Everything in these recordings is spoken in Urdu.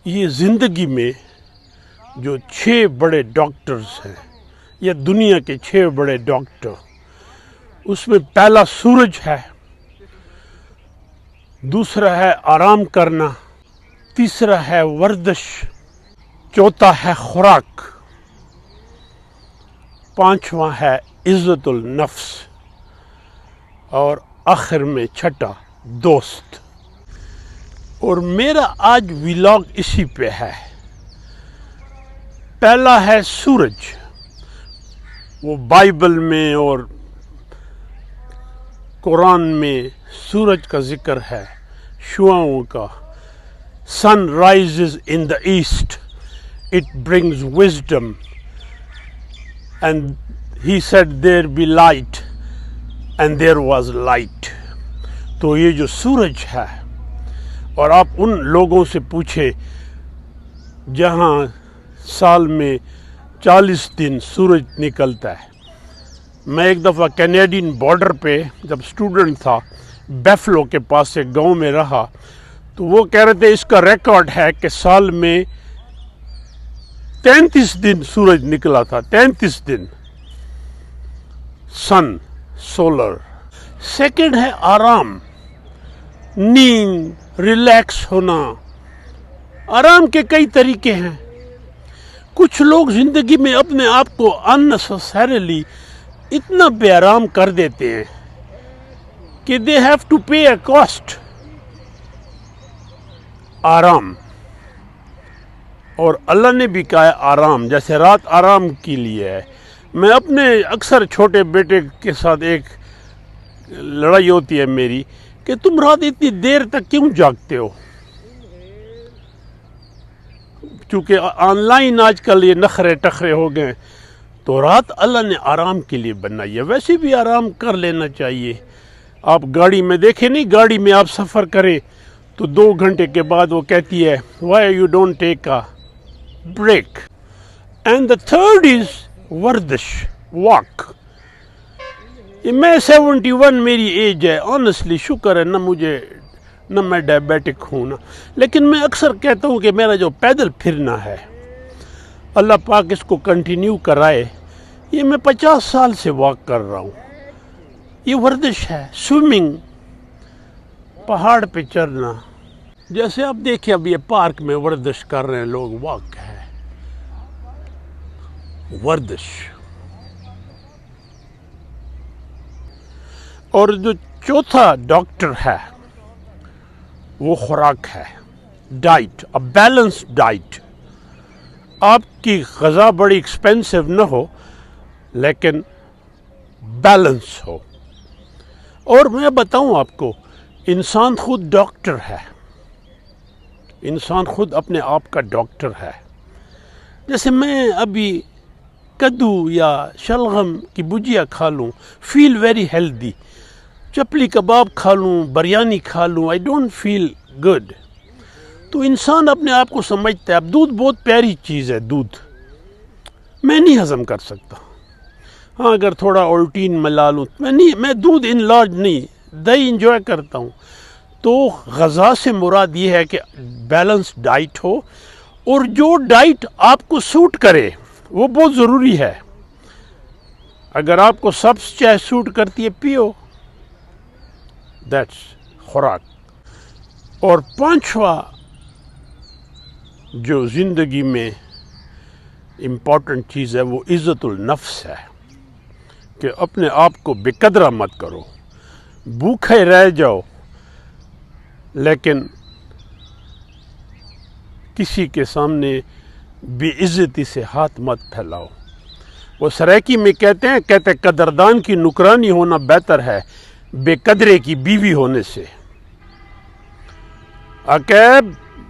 یہ زندگی میں جو 6 بڑے ڈاکٹرز ہیں یا دنیا کے 6 بڑے ڈاکٹر، اس میں پہلا سورج ہے، دوسرا ہے آرام کرنا، تیسرا ہے ورزش، چوتھا ہے خوراک، پانچواں ہے عزت النفس، اور آخر میں چھٹا دوست۔ اور میرا آج ولاگ اسی پہ ہے۔ پہلا ہے سورج، وہ بائبل میں اور قرآن میں سورج کا ذکر ہے، شعاؤں کا۔ Sun rises in the east, it brings wisdom, and he said there be light, and there was light۔ تو یہ جو سورج ہے، اور آپ ان لوگوں سے پوچھیں جہاں سال میں 40 دن سورج نکلتا ہے۔ میں ایک دفعہ کینیڈین بارڈر پہ جب اسٹوڈنٹ تھا، بیفلو کے پاس سے گاؤں میں رہا، تو وہ کہہ رہے تھے اس کا ریکارڈ ہے کہ سال میں 33 دن سورج نکلا تھا، 33 دن سن سولر۔ سیکنڈ ہے آرام، نیند، ریلیکس ہونا۔ آرام کے کئی طریقے ہیں۔ کچھ لوگ زندگی میں اپنے آپ کو unnecessarily اتنا بے آرام کر دیتے ہیں کہ they have to pay a cost۔ آرام، اور اللہ نے بھی کہا ہے آرام، جیسے رات آرام کے لیے ہے۔ میں اپنے اکثر چھوٹے بیٹے کے ساتھ ایک لڑائی ہوتی ہے میری کہ تم رات اتنی دیر تک کیوں جاگتے ہو؟ چونکہ آن لائن آج کل یہ نخرے ٹخرے ہو گئے، تو رات اللہ نے آرام کے لیے بنائی ہے۔ ویسے بھی آرام کر لینا چاہیے۔ آپ گاڑی میں دیکھیں نہیں، گاڑی میں آپ سفر کریں تو 2 گھنٹے کے بعد وہ کہتی ہے why you don't take a break۔ and the third is ورزش، واک۔ میں 71 میری ایج ہے، آنیسٹلی شکر ہے، نہ میں ڈائبیٹک ہوں نا، لیکن میں اکثر کہتا ہوں کہ میرا جو پیدل پھرنا ہے، اللہ پاک اس کو کنٹینیو کرائے۔ یہ میں 50 سال سے واک کر رہا ہوں۔ یہ ورزش ہے، سوئمنگ، پہاڑ پہ چڑھنا۔ جیسے آپ دیکھیں اب یہ پارک میں ورزش کر رہے ہیں لوگ، واک ہے، ورزش۔ اور جو چوتھا ڈاکٹر ہے وہ خوراک ہے، ڈائٹ، a balanced ڈائٹ۔ آپ کی غذا بڑی ایکسپینسو نہ ہو لیکن بیلنس ہو۔ اور میں بتاؤں آپ کو، انسان خود ڈاکٹر ہے، انسان خود اپنے آپ کا ڈاکٹر ہے۔ جیسے میں ابھی کدو یا شلغم کی بھجیا کھا لوں، فیل ویری ہیلدی۔ چپلی کباب کھا لوں، بریانی کھا لوں، آئی ڈونٹ فیل گڈ۔ تو انسان اپنے آپ کو سمجھتا ہے۔ اب دودھ بہت پیاری چیز ہے، دودھ میں نہیں ہضم کر سکتا۔ ہاں اگر تھوڑا اولٹین ملا لوں، میں دودھ ان لارج نہیں، دہی انجوائے کرتا ہوں۔ تو غذا سے مراد یہ ہے کہ بیلنس ڈائٹ ہو، اور جو ڈائٹ آپ کو سوٹ کرے وہ بہت ضروری ہے۔ اگر آپ کو سبز چائے سوٹ کرتی ہے، پیو، دیٹس خوراک۔ اور پانچواں جو زندگی میں امپورٹنٹ چیز ہے وہ عزت النفس ہے، کہ اپنے آپ کو بے قدرہ مت کرو، بھوکے رہ جاؤ لیکن کسی کے سامنے بے عزتی سے ہاتھ مت پھیلاؤ۔ وہ سریکی میں کہتے قدردان کی نکرانی ہونا بہتر ہے بے قدرے کی بیوی ہونے سے۔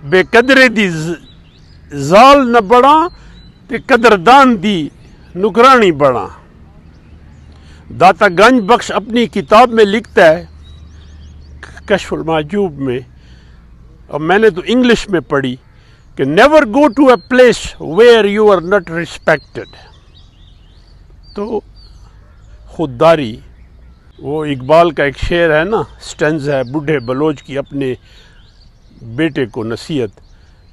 بے قدرے دی زال نہ بڑا تے قدردان دی نکرانی بڑا۔ داتا گنج بخش اپنی کتاب میں لکھتا ہے، کشف المحجوب میں، اور میں نے تو انگلش میں پڑھی، کہ never go to a place where you are not respected. تو خودداری، وہ اقبال کا ایک شعر ہے نا، سٹینز ہے بوڑھے بلوچ کی اپنے بیٹے کو نصیحت،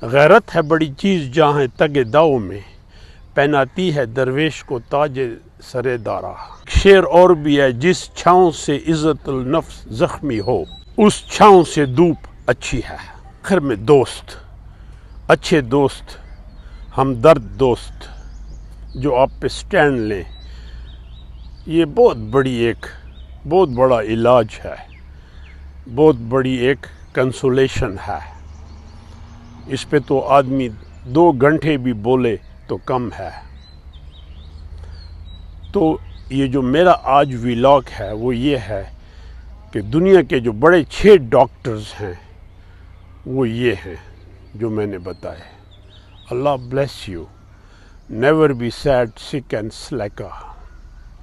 غیرت ہے بڑی چیز جہاں تگ داؤ میں، پہناتی ہے درویش کو تاج سر دارا۔ شعر اور بھی ہے، جس چھاؤں سے عزت النفس زخمی ہو، اس چھاؤں سے دھوپ اچھی ہے۔ آخر میں دوست، اچھے دوست، ہمدرد دوست جو آپ پہ سٹینڈ لیں، یہ بہت بڑا علاج ہے، بہت بڑی ایک کنسولیشن ہے۔ اس پہ تو آدمی 2 گھنٹے بھی بولے تو کم ہے۔ تو یہ جو میرا آج ویلاگ ہے وہ یہ ہے کہ دنیا کے جو بڑے 6 ڈاکٹرز ہیں وہ یہ ہیں جو میں نے بتائے۔ اللہ bless you, never be sad sick and silica.